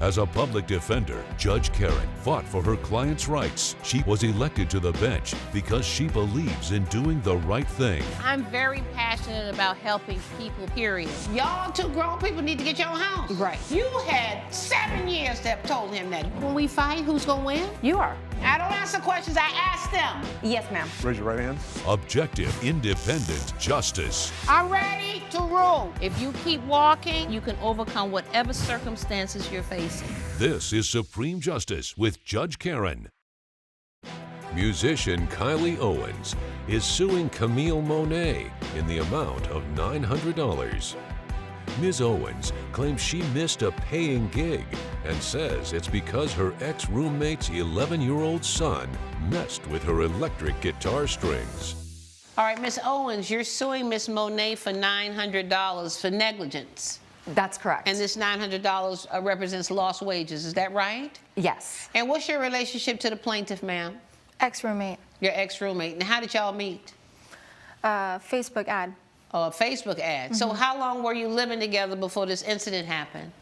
As a public defender, Judge Karen fought for her client's rights. She was elected to the bench because she believes in doing the right thing. I'm very passionate about helping people, period. Y'all two grown people need to get your own house. Right. You had 7 years to have told him that. When we fight, who's gonna win? You are. I don't answer questions, I ask them. Yes, ma'am. Raise your right hand. Objective, independent justice. I'm ready to rule. If you keep walking, you can overcome whatever circumstances you're facing. This is Supreme Justice with Judge Karen. Musician Kylie Owens is suing Camille Monet in the amount of $900. Ms. Owens claims she missed a paying gig and says it's because her ex-roommate's 11-year-old son messed with her electric guitar strings. All right, Ms. Owens, you're suing Ms. Monet for $900 for negligence. That's correct. And this $900 represents lost wages, is that right? Yes. And what's your relationship to the plaintiff, ma'am? Ex-roommate. Your ex-roommate. And how did y'all meet? Facebook ad. Oh, a Facebook ad. Mm-hmm. So how long were you living together before this incident happened?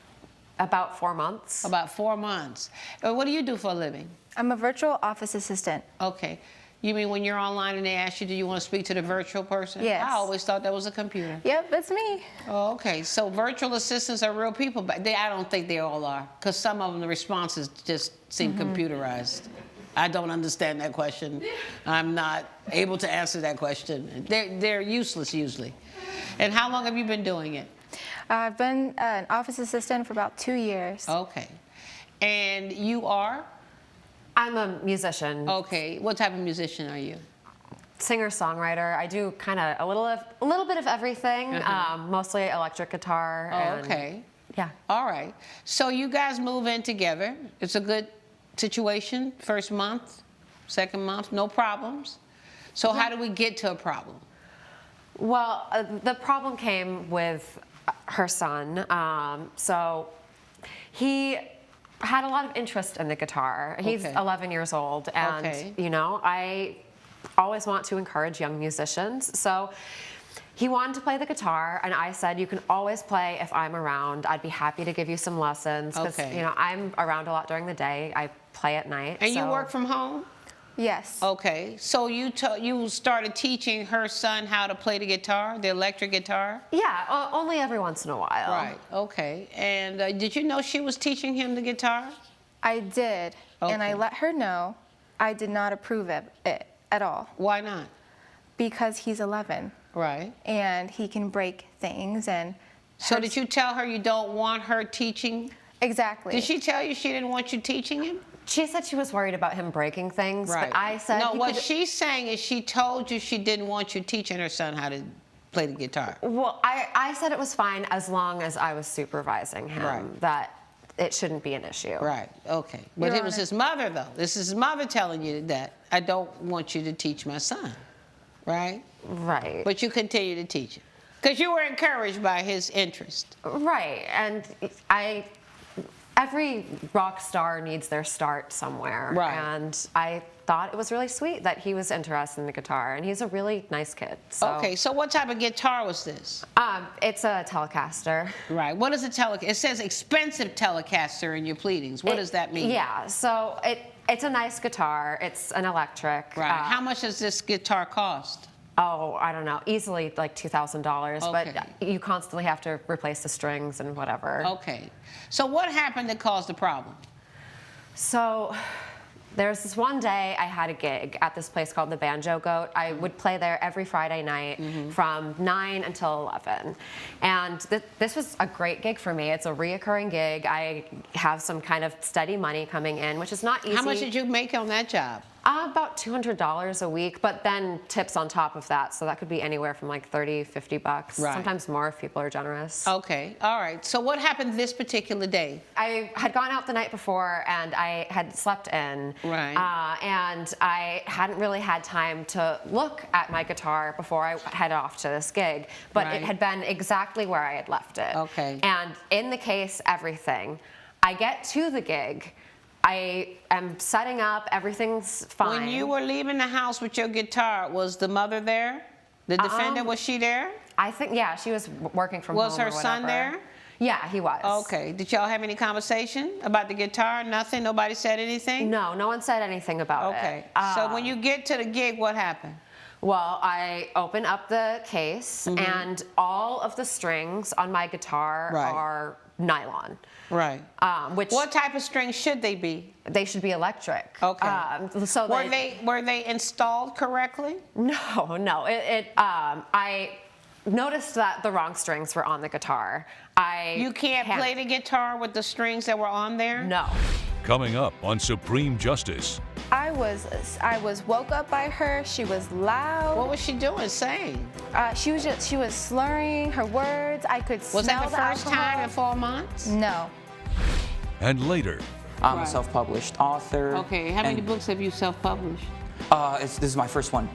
About 4 months. About 4 months. What do you do for a living? I'm a virtual office assistant. Okay. You mean when you're online and they ask you, do you want to speak to the virtual person? Yes. I always thought that was a computer. Yep, that's me. Oh, okay. So virtual assistants are real people, but I don't think they all are, because some of them, the responses just seem computerized. I don't understand that question. I'm not able to answer that question. They're useless usually. And how long have you been doing it? I've been an office assistant for about 2 years. Okay. And you are? I'm a musician. Okay. What type of musician are you? Singer-songwriter. I do kind of a little bit of everything, mostly electric guitar. Oh, and, okay. Yeah. All right. So you guys move in together. It's a good situation. First month, second month, no problems. So how do we get to a problem? Well, the problem came with her son. So he had a lot of interest in the guitar. He's 11 years old, and you know, I always want to encourage young musicians. So he wanted to play the guitar, and I said, you can always play if I'm around. I'd be happy to give you some lessons, because you know, I'm around a lot during the day. I play at night. And you work from home? Yes. Okay. So you started teaching her son how to play the guitar, the electric guitar? Yeah, only every once in a while. Right. Okay. And did you know she was teaching him the guitar? I did, and I let her know I did not approve of it at all. Why not? Because he's 11. Right. And he can break things. And so did you tell her you don't want her teaching? Exactly. Did she tell you she didn't want you teaching him? She said she was worried about him breaking things, but I said... No, what she's saying is she told you she didn't want you teaching her son how to play the guitar. Well, I said it was fine as long as I was supervising him, that it shouldn't be an issue. Right, okay. But it was his mother, though. This is his mother telling you that I don't want you to teach my son, right? Right. But you continue to teach him. Because you were encouraged by his interest. Right, and every rock star needs their start somewhere. Right. And I thought it was really sweet that he was interested in the guitar, and he's a really nice kid. So. Okay, so what type of guitar was this? It's a Telecaster. Right, what is a Telecaster? It says expensive Telecaster in your pleadings. What does that mean? Yeah, so it's a nice guitar. It's an electric. Right, how much does this guitar cost? Oh, I don't know, easily like $2,000, but you constantly have to replace the strings and whatever. Okay. So what happened that caused the problem? So there's this one day I had a gig at this place called the Banjo Goat. I would play there every Friday night from 9 until 11. And this was a great gig for me. It's a reoccurring gig. I have some kind of steady money coming in, which is not easy. How much did you make on that job? About $200 a week, but then tips on top of that. So that could be anywhere from like $30, $50, right. Sometimes more if people are generous. Okay, all right. So what happened this particular day? I had gone out the night before and I had slept in. Right. And I hadn't really had time to look at my guitar before I head off to this gig, but it had been exactly where I had left it. Okay. And in the case, everything. I get to the gig. I am setting up, everything's fine. When you were leaving the house with your guitar, was the mother there? The defendant, was she there? I think, yeah, she was working from home Was her son there? Yeah, he was. Okay. Did y'all have any conversation about the guitar? Nothing? Nobody said anything? No, no one said anything about it. Okay. So when you get to the gig, what happened? Well, I open up the case, and all of the strings on my guitar are nylon. Right. Which what type of strings should they be? They should be electric. Okay. So were they installed correctly? No, no. I noticed that the wrong strings were on the guitar. You can't play the guitar with the strings that were on there? No. Coming up on Supreme Justice. I was woke up by her. She was loud. What was she doing, saying? She was slurring her words. I could smell Was that the first alcohol. time in 4 months? No. And later. I'm a self-published author. Okay, how many books have you self-published? This is my first one.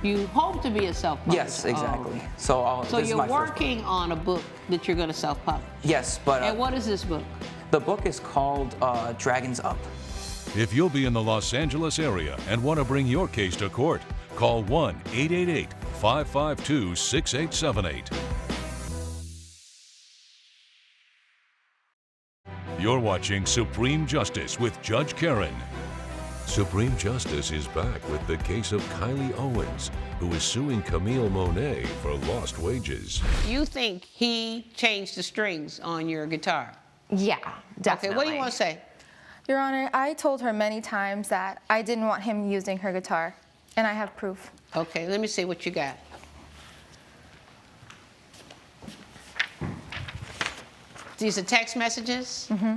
You hope to be a self-publisher? Yes, exactly. Oh. So So this is you're my first working on a book that you're going to self-publish? Yes, but And what is this book? the book is called Dragons Up. If you'll be in the Los Angeles area and want to bring your case to court, call 1-888-552-6878. You're watching Supreme Justice with Judge Karen. Supreme Justice is back with the case of Kylie Owens, who is suing Camille Monet for lost wages. You think he changed the strings on your guitar? Yeah, definitely. Okay, what do you want to say? Your Honor, I told her many times that I didn't want him using her guitar, and I have proof. Okay, let me see what you got. These are text messages? Mm-hmm.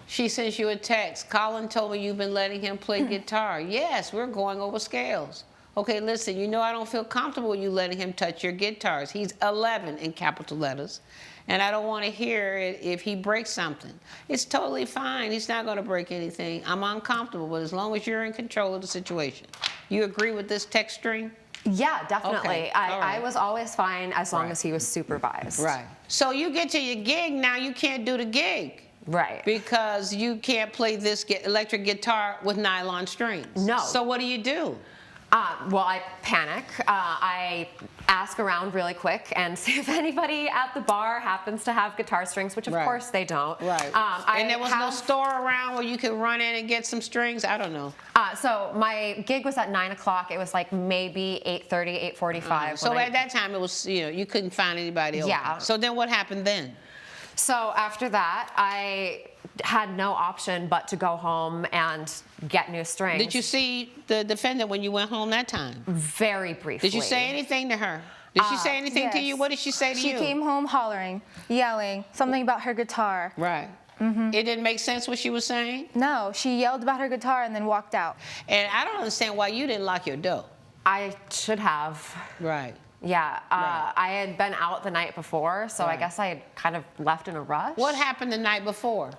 She sends you a text. Colin told me you've been letting him play guitar. Yes, we're going over scales. Okay, listen, you know I don't feel comfortable with you letting him touch your guitars. He's 11 in capital letters, and I don't want to hear it if he breaks something. It's totally fine. He's not going to break anything. I'm uncomfortable, but as long as you're in control of the situation. You agree with this text string? Yeah, definitely. Okay, I was always fine as long as he was supervised. Right. So you get to your gig, now you can't do the gig. Right. Because you can't play this electric guitar with nylon strings. No. So what do? Well, I panic. I ask around really quick and see if anybody at the bar happens to have guitar strings, which of course they don't. Right. And there was no store around where you could run in and get some strings? I don't know. So my gig was at 9 o'clock. It was like maybe 8:30, 8:45. So at that time it was, you couldn't find anybody open. Yeah. So then what happened then? So after that, I had no option but to go home and get new strings. Did you see the defendant when you went home that time? Very briefly. Did you say anything to her? Did she say anything to Yes. you? What did she say to you? She came home hollering, yelling, something about her guitar. Right. Mm-hmm. It didn't make sense what she was saying? No, she yelled about her guitar and then walked out. And I don't understand why you didn't lock your door. I should have. Right. Yeah, Right. I had been out the night before, so I Right. guess I had kind of left in a rush. What happened the night before?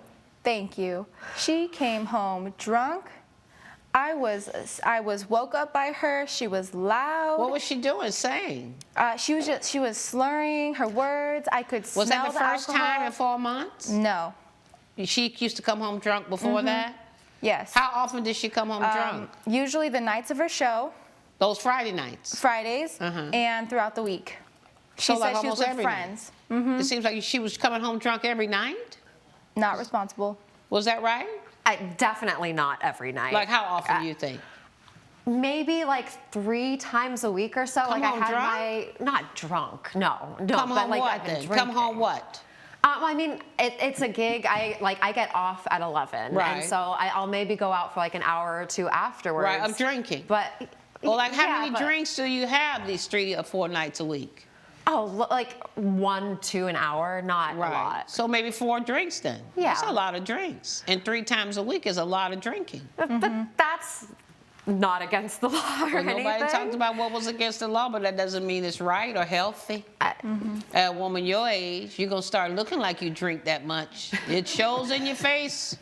Thank you. She came home drunk. I was woke up by her. She was loud. What was she doing, saying? She was slurring her words. I could smell Was that the first alcohol. time in 4 months? No. She used to come home drunk before that? Yes. How often did she come home drunk? Usually the nights of her show, Those Friday nights? Fridays, Uh-huh. and throughout the week. So She like said she was almost with every friends. It seems like she was coming home drunk every night? Not responsible. Was that right? Definitely not every night. Like how often do you think? Maybe like 3 times a week or so. Come like home I had drunk? not drunk. No. Come but home like what I've been then? drinking. Come home what? I mean, it's a gig. I get off at 11, Right. and so I'll maybe go out for like an hour or two afterwards. Right, of drinking. But Well, like how yeah, many but- drinks do you have these 3 or 4 nights a week? Oh, like 1, 2 an hour, not a lot. So maybe 4 drinks then. Yeah. That's a lot of drinks. And 3 times a week is a lot of drinking. But that's not against the law or Well, anything. nobody talked about what was against the law, but that doesn't mean it's right or healthy. A woman your age, you're going to start looking like you drink that much. It shows in your face.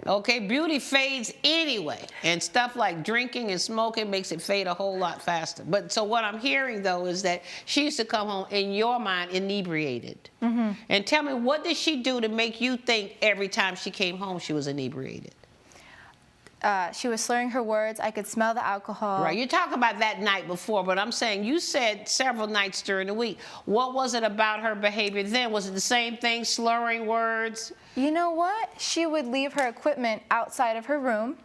Okay, beauty fades anyway. And stuff like drinking and smoking makes it fade a whole lot faster. But so what I'm hearing, though, is that she used to come home, in your mind, inebriated. And tell me, what did she do to make you think every time she came home she was inebriated? She was slurring her words. I could smell the alcohol. Right. You talk about that night before, but I'm saying you said several nights during the week. What was it about her behavior then? Was it the same thing, slurring words? You know what? She would leave her equipment outside of her room.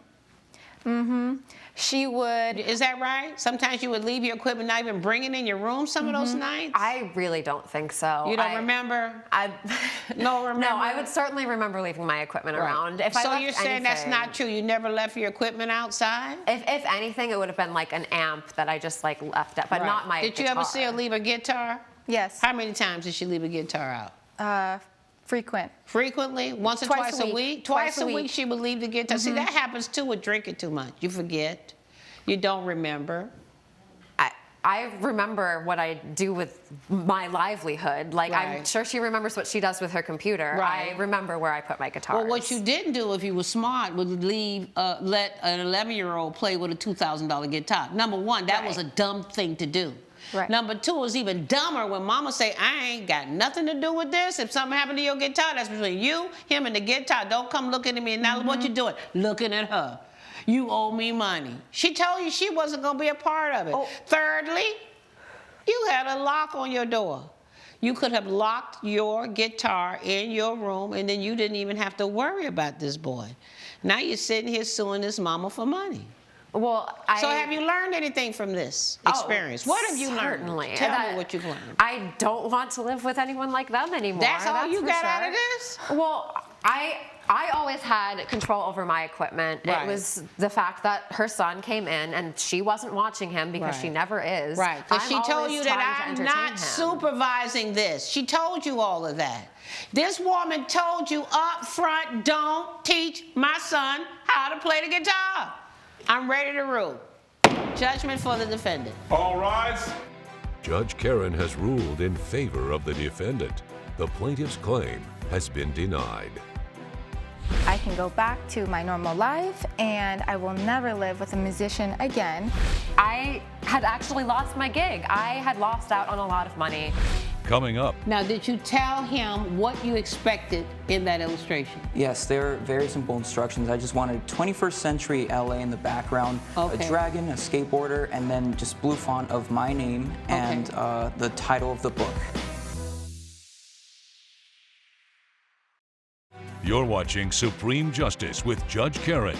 She would. Is that right? Sometimes you would leave your equipment, not even bring it in your room some of those nights? I really don't think so. You don't remember? No, remember? No, I would certainly remember leaving my equipment around. If So I you're left saying that's anything- not true? You never left your equipment outside? If anything, it would have been like an amp that I just like left up, but Right. not my Did you ever guitar. see her leave a guitar? Yes. How many times did she leave a guitar out? Frequent. Frequently? Once or twice a week? Twice a week she would leave the guitar. See, that happens too with drinking too much. You forget. You don't remember. I remember what I do with my livelihood. Like, I'm Right. sure she remembers what she does with her computer. Right. I remember where I put my guitars. Well, what you didn't do if you were smart would let an 11-year-old play with a $2,000 guitar. Number one, that was a dumb thing to do. Right. Number two, it was even dumber when mama say, I ain't got nothing to do with this. If something happened to your guitar, that's between you, him, and the guitar. Don't come looking at me. And now what you doing? Looking at her. You owe me money. She told you she wasn't going to be a part of it. Oh. Thirdly, you had a lock on your door. You could have locked your guitar in your room, and then you didn't even have to worry about this boy. Now you're sitting here suing this mama for money. Well, So have you learned anything from this experience? What have you certainly. learned? Tell me what you've learned. I don't want to live with anyone like them anymore. That's all you for got sure. out of this? Well, I always had control over my equipment. Right. It was the fact that her son came in and she wasn't watching him because she Right. never is. Right, because I'm she told always you trying to that I'm entertain not him. supervising this. She told you all of that. This woman told you up front, don't teach my son how to play the guitar. I'm ready to rule. Judgment for the defendant. All rise. Judge Karen has ruled in favor of the defendant. The plaintiff's claim has been denied. I can go back to my normal life, and I will never live with a musician again. I had actually lost my gig. I had lost out on a lot of money. Coming up, Now, did you tell him what you expected in that illustration? Yes, there are very simple instructions. I just wanted 21st century LA in the background, Okay. a dragon, a skateboarder, and then just blue font of my name and the title of the book. you're watching Supreme Justice with Judge Karen.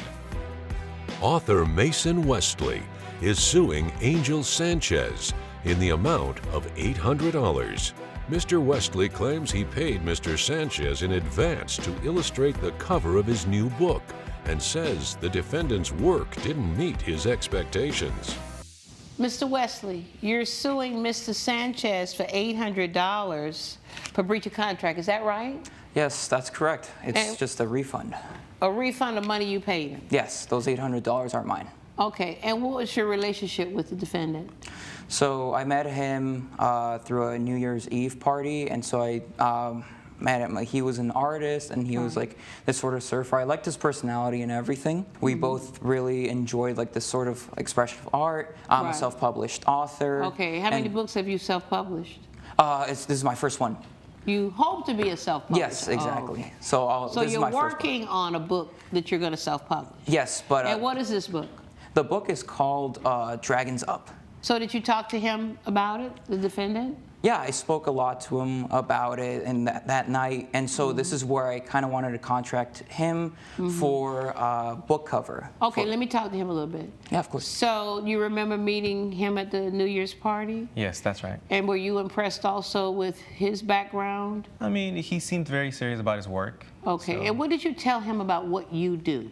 Author Mason Westley is suing Angel Sanchez in the amount of $800. Mr. Westley claims he paid Mr. Sanchez in advance to illustrate the cover of his new book and says the defendant's work didn't meet his expectations. Mr. Wesley, you're suing Mr. Sanchez for $800 for breach of contract. Is that right? Yes, that's correct. It's And- just a refund. A refund of money you paid him. Yes, those $800 are mine. Okay, and what was your relationship with the defendant? So I met him through a New Year's Eve party, and so I met him. He was an artist, and he was like this sort of surfer. I liked his personality and everything. We both really enjoyed like this sort of expression of art. I'm a Right. self-published author. Okay, how many and, books have you self-published? This is my first one. You hope to be a self-publisher. Yes, exactly. Oh, okay. So So this is you're my first book. working on a book that you're going to self-publish. Yes, but And what is this book? the book is called Dragons Up. So did you talk to him about it, the defendant? Yeah, I spoke a lot to him about it and that night, and so this is where I kind of wanted to contract him for book cover. Okay, let me talk to him a little bit. Yeah, of course. So you remember meeting him at the New Year's party? Yes, that's right. And were you impressed also with his background? I mean, he seemed very serious about his work. Okay, so and what did you tell him about what you do?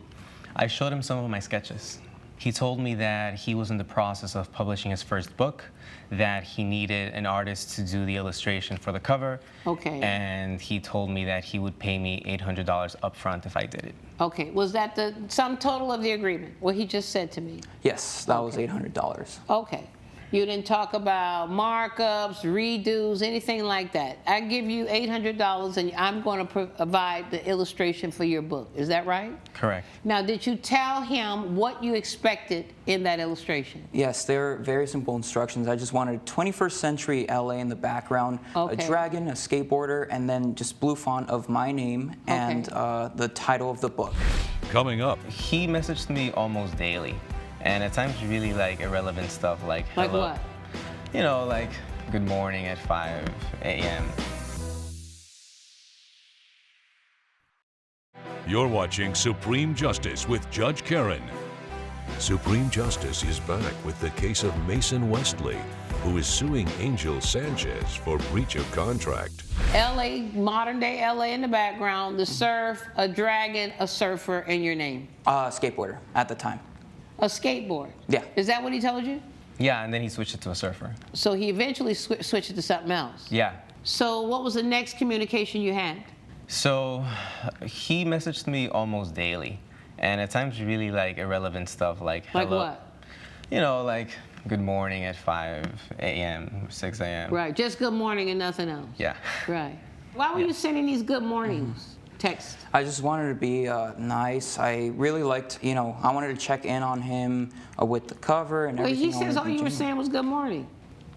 I showed him some of my sketches. He told me that he was in the process of publishing his first book, that he needed an artist to do the illustration for the cover. Okay. And he told me that he would pay me $800 upfront if I did it. Okay, was that the sum total of the agreement, what he just said to me? Yes, that was $800. Okay. You didn't talk about markups, redos, anything like that. I give you $800 and I'm going to provide the illustration for your book. Is that right? Correct. Now, did you tell him what you expected in that illustration? Yes, there are very simple instructions. I just wanted 21st century LA in the background, Okay. a dragon, a skateboarder, and then just blue font of my name and the title of the book. coming up. He messaged me almost daily, and at times really like irrelevant stuff like Like hello. what? You know, like good morning at 5 a.m. You're watching Supreme Justice with Judge Karen. Supreme Justice is back with the case of Mason Westley, who is suing Angel Sanchez for breach of contract. LA, modern day LA in the background, the surf, a dragon, a surfer, and your name. Skateboarder at the time. A skateboard. Yeah. Is that what he told you? Yeah, and then he switched it to a surfer. So he eventually switched it to something else. Yeah. So what was the next communication you had? So he messaged me almost daily, and at times really like irrelevant stuff like hello. Like what? You know, like good morning at 5 a.m., 6 a.m. Right, just good morning and nothing else. Yeah. Right. Why were you sending these good mornings texts? I just wanted to be nice. I really liked, I wanted to check in on him with the cover and Well, everything. he says all you were saying was good morning.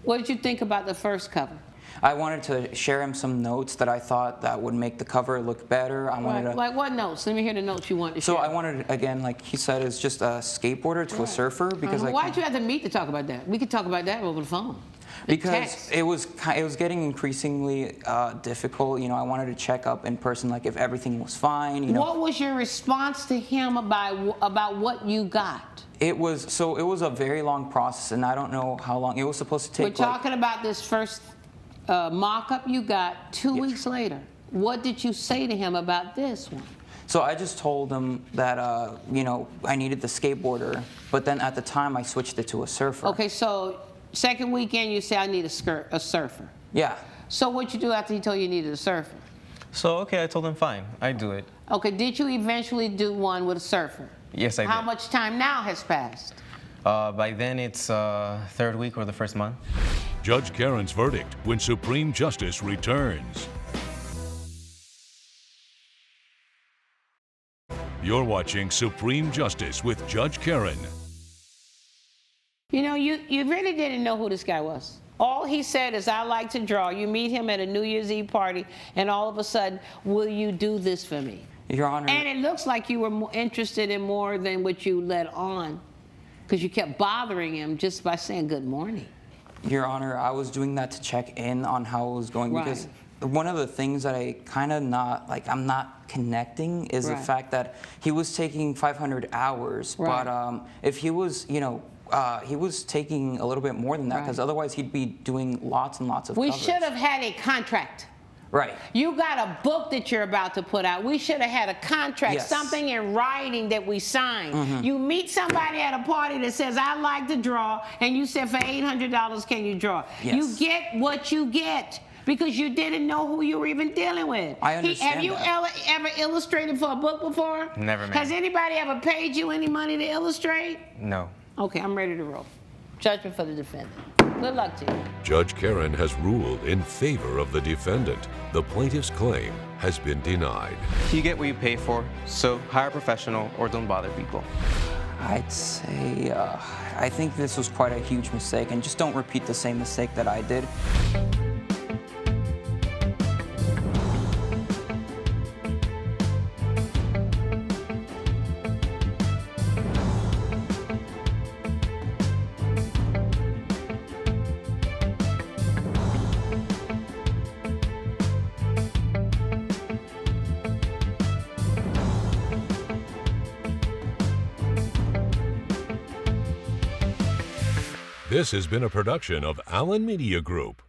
What did you think about the first cover? I wanted to share him some notes that I thought that would make the cover look better. I wanted to. Like what notes? Let me hear the notes you want to share. So I wanted, again, like he said, is just a skateboarder to a surfer because Why'd you have to meet to talk about that? We could talk about that over the phone. Because text. it was getting increasingly difficult. I wanted to check up in person, like if everything was fine. What was your response to him about what you got? It was a very long process, and I don't know how long it was supposed to take. We're talking about this first mock-up you got 2 weeks later. What did you say to him about this one? So I just told him that I needed the skateboarder, but then at the time I switched it to a surfer. Okay, so second weekend you say I need a surfer. Yeah. So what'd you do after he told you you needed a surfer? So, okay, I told him fine, I'd do it. Okay, did you eventually do one with a surfer? Yes, I did. How much time now has passed? By then it's third week or the first month. Judge Karen's verdict when Supreme Justice returns. You're watching Supreme Justice with Judge Karen. You know, you really didn't know who this guy was. All he said is, I like to draw. You meet him at a New Year's Eve party, and all of a sudden, will you do this for me? Your Honor. And it looks like you were more interested in more than what you let on, because you kept bothering him just by saying good morning. Your Honor, I was doing that to check in on how it was going because one of the things that I kind of I'm not connecting is the fact that he was taking 500 hours, but if he was, he was taking a little bit more than that because otherwise he'd be doing lots and lots of We covers. should have had a contract. Right. You got a book that you're about to put out. We should have had a contract, something in writing that we signed. You meet somebody at a party that says, I like to draw, and you said, for $800, can you draw? Yes. You get what you get because you didn't know who you were even dealing with. I understand Have you ever illustrated for a book before? Never, ma'am. Has anybody ever paid you any money to illustrate? No. Okay, I'm ready to roll. Judgment for the defendant. Good luck to you. Judge Karen has ruled in favor of the defendant. The plaintiff's claim has been denied. You get what you pay for, so hire a professional or don't bother people. I'd say I think this was quite a huge mistake, and just don't repeat the same mistake that I did. This has been a production of Allen Media Group.